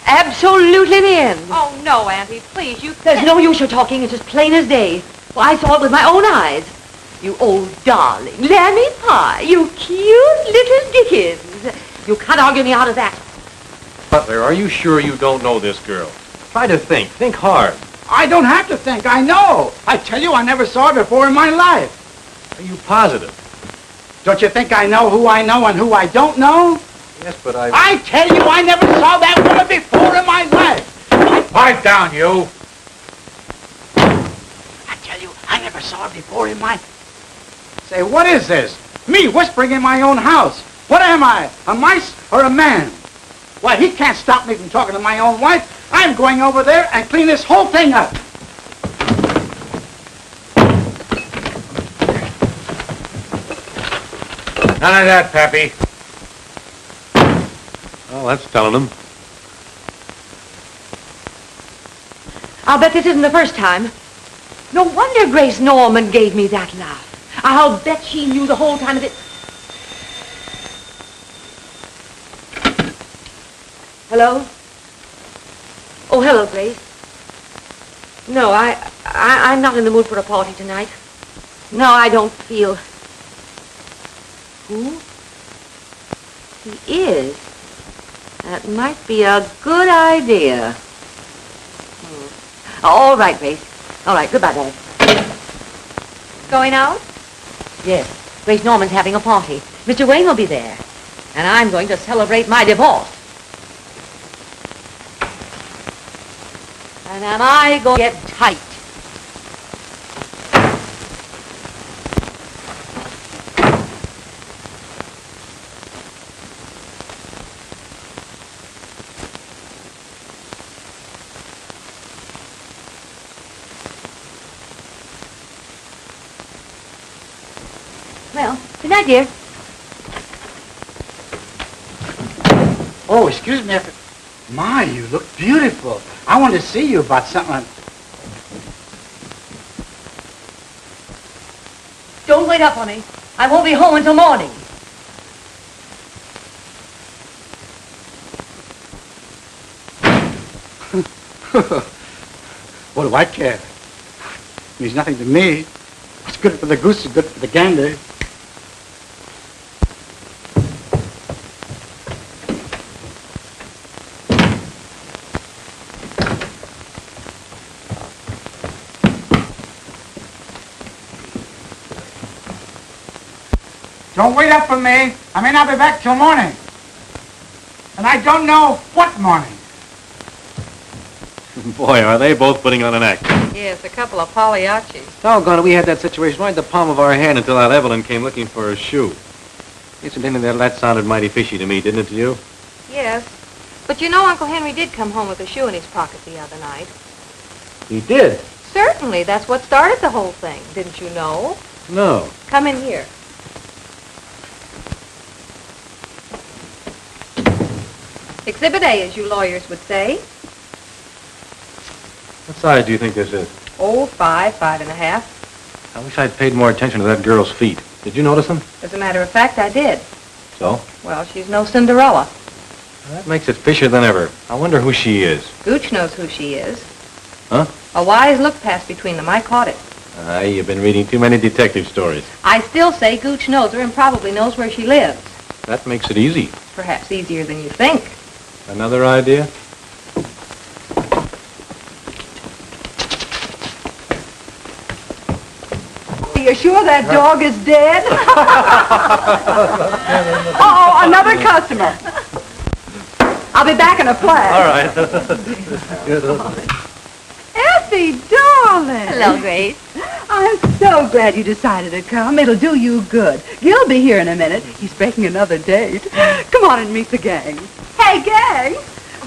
Absolutely the end. Oh, no, Auntie, please, you There's no use your talking. It's as plain as day. Well, I saw it with my own eyes. You old darling. Lammy pie. You cute little Dickens. You can't argue me out of that. Butler, are you sure you don't know this girl? Try to think. Think hard. I don't have to think. I know. I tell you, I never saw her before in my life. Are you positive? Don't you think I know who I know and who I don't know? Yes, but I tell you, I never saw that woman before in my life. Pipe down, you. I tell you, I never saw her before in my... Say, what is this? Me whispering in my own house. What am I, a mice or a man? Why, he can't stop me from talking to my own wife. I'm going over there and clean this whole thing up. None of that, Pappy. Well, that's telling him. I'll bet this isn't the first time. No wonder Grace Norman gave me that laugh. I'll bet she knew the whole time of it. Hello? Oh, hello, Grace. No, I'm not in the mood for a party tonight. No, I don't feel... Who? He is. That might be a good idea. All right, Grace. All right, goodbye, Dad. Going out? Yes. Grace Norman's having a party. Mr. Wayne will be there. And I'm going to celebrate my divorce. And am I going to get tight? Well, good night, dear. Oh, excuse me. My, you look beautiful. I want to see you about something. Don't wait up on me. I won't be home until morning. What do I care? It means nothing to me. What's good for the goose is good for the gander. Don't wait up for me. I may not be back till morning. And I don't know what morning. Boy, are they both putting on an act. Yes, a couple of Pagliaccis. Doggone it, we had that situation right in the palm of our hand until Aunt Evelyn came looking for her shoe. Incidentally, that sounded mighty fishy to me, didn't it to you? Yes. But you know Uncle Henry did come home with a shoe in his pocket the other night. He did? Certainly. That's what started the whole thing. Didn't you know? No. Come in here. Exhibit A, as you lawyers would say. What size do you think this is? Oh, 5, 5.5. I wish I'd paid more attention to that girl's feet. Did you notice them? As a matter of fact, I did. So? Well, she's no Cinderella. That makes it fishier than ever. I wonder who she is. Gooch knows who she is. Huh? A wise look passed between them. I caught it. You've been reading too many detective stories. I still say Gooch knows her and probably knows where she lives. That makes it easy. Perhaps easier than you think. Another idea? Are you sure that dog is dead? Uh-oh, another customer. I'll be back in a flash. All right. Effie, darling. Hello, Grace. I'm so glad you decided to come. It'll do you good. Gil'll be here in a minute. He's breaking another date. Come on and meet the gang. Hey, gang.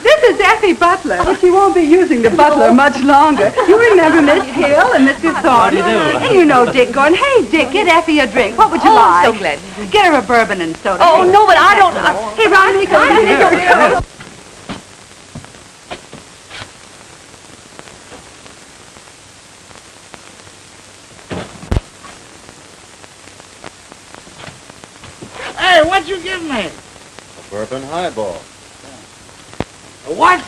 This is Effie Butler, but she won't be using the butler much longer. You remember Miss Hill and Mr. Thornton? How do you do? And you know Dick Gordon. Hey, Dick, get Effie a drink. What would you like? I'm so glad. Get her a bourbon and soda. Oh, no, but I don't... Hey, Ronnie, come here. Hey, what'd you give me? A bourbon highball. A what?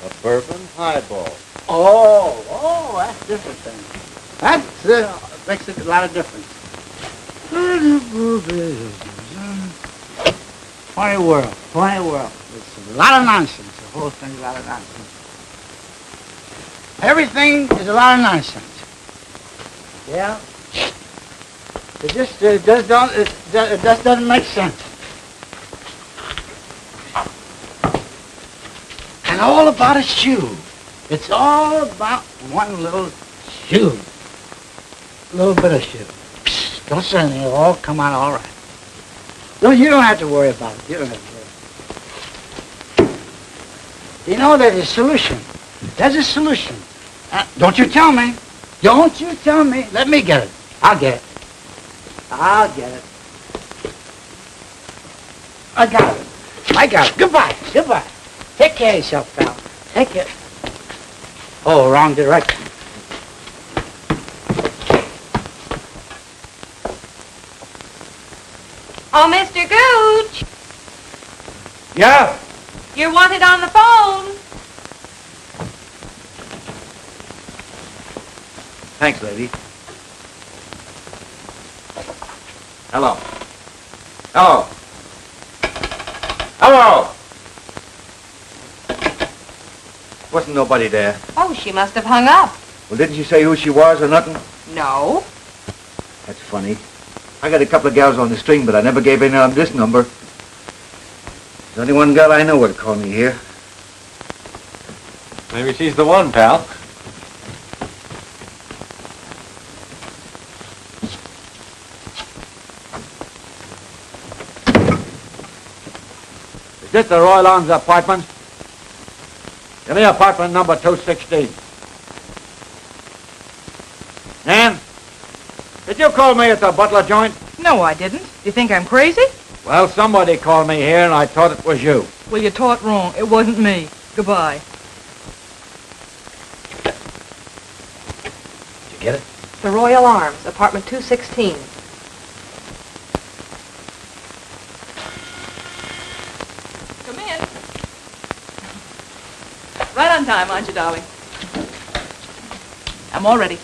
A bourbon highball. Oh, that's different then. That makes it a lot of difference. Funny world, funny world. It's a lot of nonsense. The whole thing's a lot of nonsense. Everything is a lot of nonsense. Yeah. It just doesn't make sense. And all about a shoe. It's all about one little shoe. A little bit of shoe. Psst, don't say anything. It'll all come out all right. No, you don't have to worry about it. You don't have to worry. You know, there's a solution. There's a solution. Don't you tell me. Don't you tell me. Let me get it. I'll get it. I'll get it. I got it. I got it. Goodbye. Goodbye. Take care of yourself, pal. Take care. Oh, wrong direction. Oh, Mr. Gooch, Yeah. you're wanted on the phone. Thanks, lady. Hello. Hello. Hello. Wasn't nobody there. Oh, she must have hung up. Well, didn't she say who she was or nothing? No. That's funny. I got a couple of gals on the string, but I never gave any on this number. There's only one girl I know would call me here. Maybe she's the one, pal. Is this the Royal Arms apartment? Give me apartment number 216. Nan, did you call me at the Butler joint? No, I didn't. You think I'm crazy? Well, somebody called me here, and I thought it was you. Well, you taught wrong. It wasn't me. Goodbye. Did you get it? The Royal Arms, apartment 216. Come in. Right on time, aren't you, darling? I'm all ready.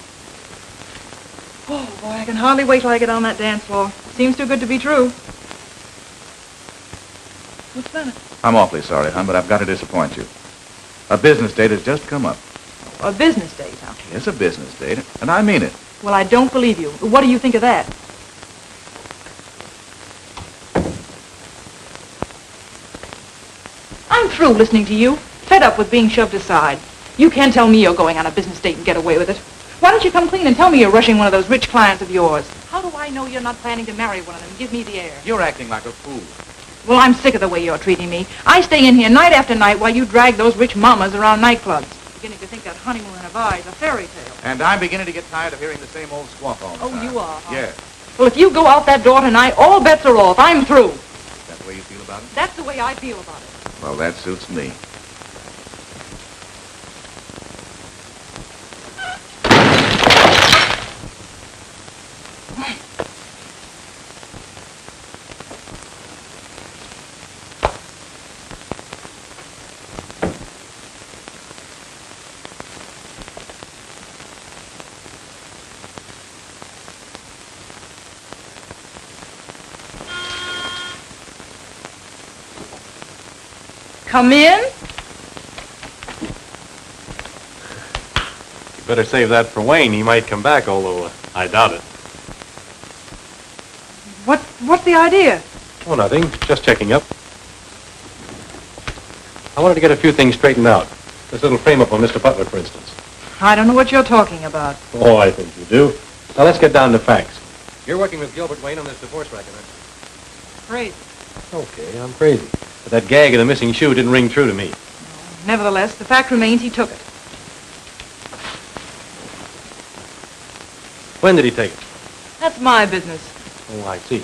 Oh, boy, I can hardly wait till I get on that dance floor. Seems too good to be true. What's the matter? I'm awfully sorry, hon, but I've got to disappoint you. A business date has just come up. A business date, huh? It's a business date, and I mean it. Well, I don't believe you. What do you think of that? I'm through listening to you. Fed up with being shoved aside. You can't tell me you're going on a business date and get away with it. Why don't you come clean and tell me you're rushing one of those rich clients of yours? How do I know you're not planning to marry one of them? Give me the air. You're acting like a fool. Well, I'm sick of the way you're treating me. I stay in here night after night while you drag those rich mamas around nightclubs. Beginning to think that honeymoon in a bar is a fairy tale. And I'm beginning to get tired of hearing the same old squawk all the time. Oh, you are? Huh? Yeah. Well, if you go out that door tonight, all bets are off. I'm through. Is that the way you feel about it? That's the way I feel about it. Well, that suits me. Come in. You better save that for Wayne. He might come back, although I doubt it. What's the idea? Oh, nothing. Just checking up. I wanted to get a few things straightened out. This little frame-up on Mr. Butler, for instance. I don't know what you're talking about. Oh, I think you do. Now, let's get down to facts. You're working with Gilbert Wayne on this divorce racket, aren't Crazy. you? Okay, I'm crazy. But that gag of the missing shoe didn't ring true to me. Nevertheless, the fact remains he took it. When did he take it? That's my business. Oh, I see.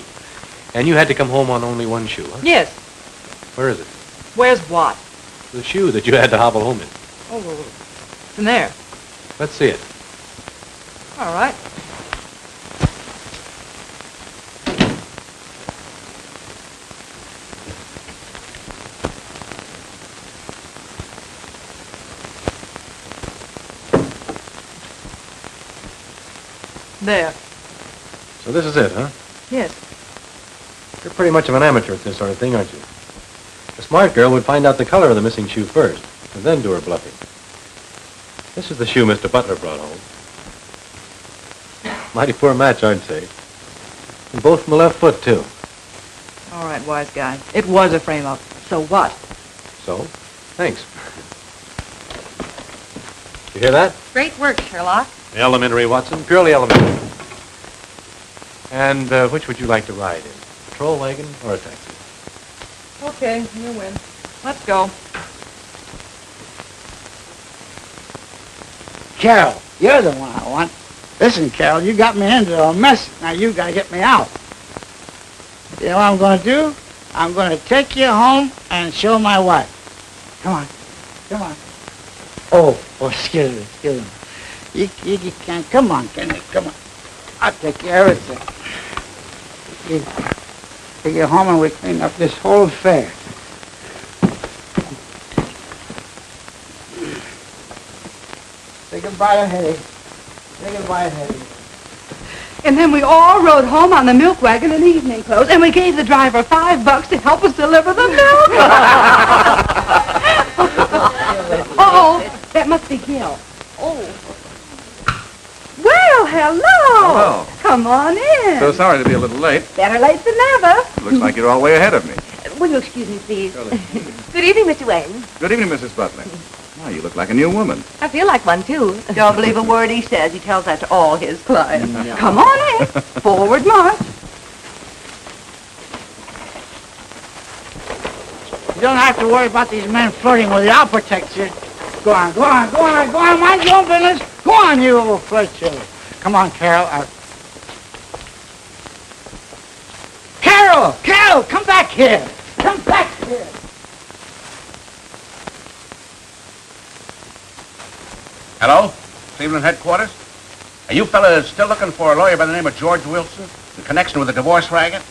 And you had to come home on only one shoe, huh? Yes. Where is it? Where's what? The shoe that you had to hobble home in. Oh, it's in there. Let's see it. All right. There. So this is it, huh? Yes. You're pretty much of an amateur at this sort of thing, aren't you? A smart girl would find out the color of the missing shoe first, and then do her bluffing. This is the shoe Mr. Butler brought home. Mighty poor match, I'd say. And both from the left foot, too. All right, wise guy. It was a frame-up. So what? So, thanks. You hear that? Great work, Sherlock. Elementary, Watson. Purely elementary. And which would you like to ride in? A patrol wagon or a taxi? Okay, you win. Let's go. Carol, you're the one I want. Listen, Carol, you got me into a mess. Now you got to get me out. You know what I'm going to do? I'm going to take you home and show my wife. Come on. Come on. Oh, excuse me. You can't. Come on, Kenny. Come on. I'll take care of everything. Take you home and we clean up this whole affair. Say goodbye to Hetty. Say goodbye to Hetty. And then we all rode home on the milk wagon in evening clothes, and we gave the driver $5 to help us deliver the milk. Uh-oh, that must be Gil. Oh. Well, hello. Hello. Come on in. So sorry to be a little late. Better late than never. Looks like you're all way ahead of me. Will you excuse me, please? Surely. Good evening, Mr. Wayne. Good evening, Mrs. Butler. Oh, you look like a new woman. I feel like one, too. Don't believe a word he says. He tells that to all his clients. Come on in. Forward march. You don't have to worry about these men flirting with you. I'll protect you. Go on, go on, go on, go on. Mind your own business. Go on, you little flirt show. Come on, Carol. Carol, come back here. Come back here. Hello? Cleveland headquarters? Are you fellas still looking for a lawyer by the name of George Wilson in connection with the divorce racket?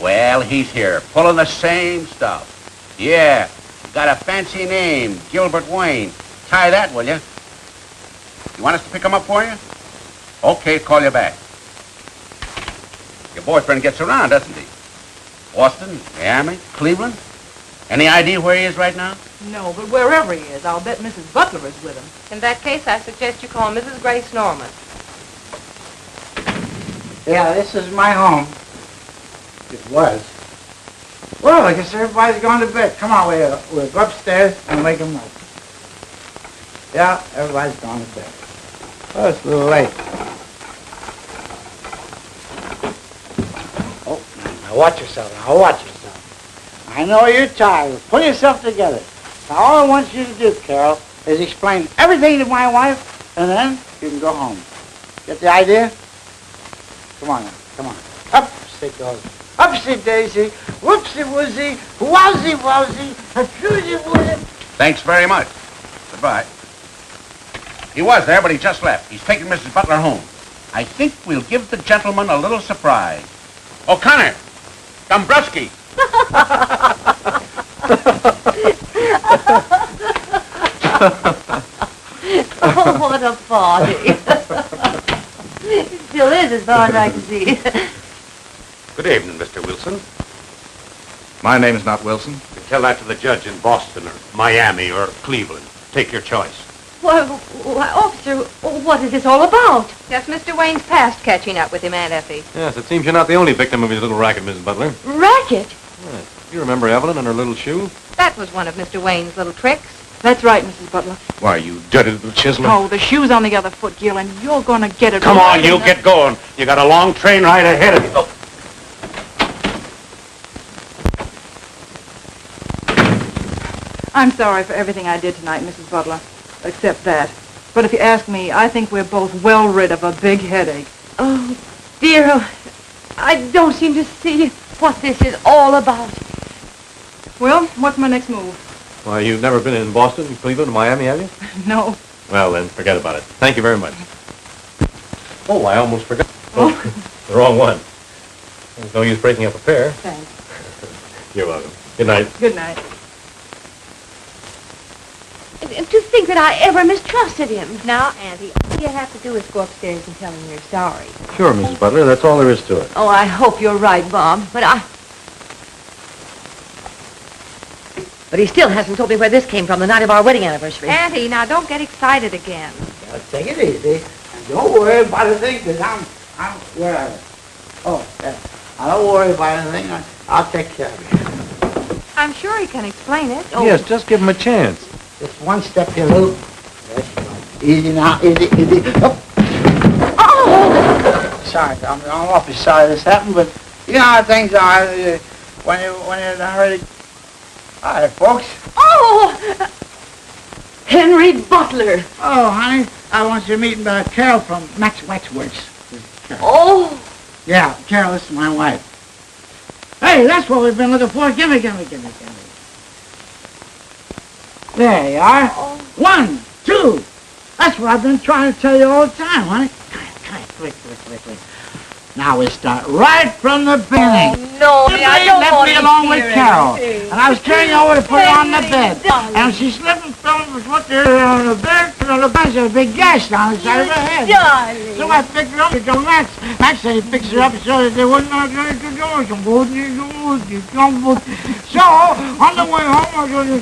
Well, he's here, pulling the same stuff. Yeah, got a fancy name, Gilbert Wayne. Tie that, will you? You want us to pick him up for you? Okay, call you back. Your boyfriend gets around, doesn't he? Boston, Miami, Cleveland? Any idea where he is right now? No, but wherever he is, I'll bet Mrs. Butler is with him. In that case, I suggest you call Mrs. Grace Norman. Yeah, this is my home. It was. Well, I guess everybody's gone to bed. Come on, we'll go upstairs and wake them up. Yeah, everybody's gone to bed. Oh, it's a little late. Oh, now watch yourself. Now watch yourself. I know you're tired. Pull yourself together. Now, all I want you to do, Carol, is explain everything to my wife, and then you can go home. Get the idea? Come on now. Come on. Up she goes. Upsy daisy, whoopsie woozy, wowsy wowsy, a woozy. Thanks very much. Goodbye. He was there, but he just left. He's taking Mrs. Butler home. I think we'll give the gentleman a little surprise. O'Connor, Dombrowski. Oh, what a party. It still is, as far as I can see. Good evening, Mr. Wilson. My name is not Wilson. Tell that to the judge in Boston or Miami or Cleveland. Take your choice. Why, officer, what is this all about? That's Mr. Wayne's past catching up with him, Aunt Effie. Yes, it seems you're not the only victim of his little racket, Mrs. Butler. Racket? Yes. You remember Evelyn and her little shoe? That was one of Mr. Wayne's little tricks. That's right, Mrs. Butler. Why, you dirty little chiseler. Oh, the shoe's on the other foot, Gil, and you're going to get it. Come right on, you in the- get going. You got a long train ride ahead of you. Oh. I'm sorry for everything I did tonight, Mrs. Butler, except that. But if you ask me, I think we're both well rid of a big headache. Oh, dear, I don't seem to see what this is all about. Well, what's my next move? Why, you've never been in Boston, Cleveland, Miami, have you? No. Well, then, forget about it. Thank you very much. Oh, I almost forgot. Oh, the wrong one. There's no use breaking up a pair. Thanks. You're welcome. Good night. Good night. To think that I ever mistrusted him. Now, Auntie, all you have to do is go upstairs and tell him you're sorry. Sure, Mrs. Butler. That's all there is to it. Oh, I hope you're right, Bob, But he still hasn't told me where this came from the night of our wedding anniversary. Auntie, now don't get excited again. Now, take it easy. And don't worry about a thing, because where are you? Oh, I don't worry about anything. I'll take care of you. I'm sure he can explain it. Oh. Yes, just give him a chance. Just one step here, Lou. That's right. Easy now, easy. Up. Oh! Sorry, I'm awfully sorry this happened, but you know how things are when you're in a hurry. Hi, folks. Oh! Henry Butler. Oh, honey, I want you to meet Carol from Max Waxworks. Oh! Yeah, Carol, this is my wife. Hey, that's what we've been looking for. Give me. There you are. Oh. 1, 2. That's what I've been trying to tell you all the time, honey. Come here, quick. Now we start right from the beginning. Oh, no, I don't left want me to along with hear Carol. anything. And I was carrying her over to put her on the bed. Darling. And she slipped and fell and put her on the bed, and on the bench there's a big gash down the side of her head. Darling. So I picked her up to go Max. Max said he picks her up so that they wouldn't know what to do. So, on the way home, I go to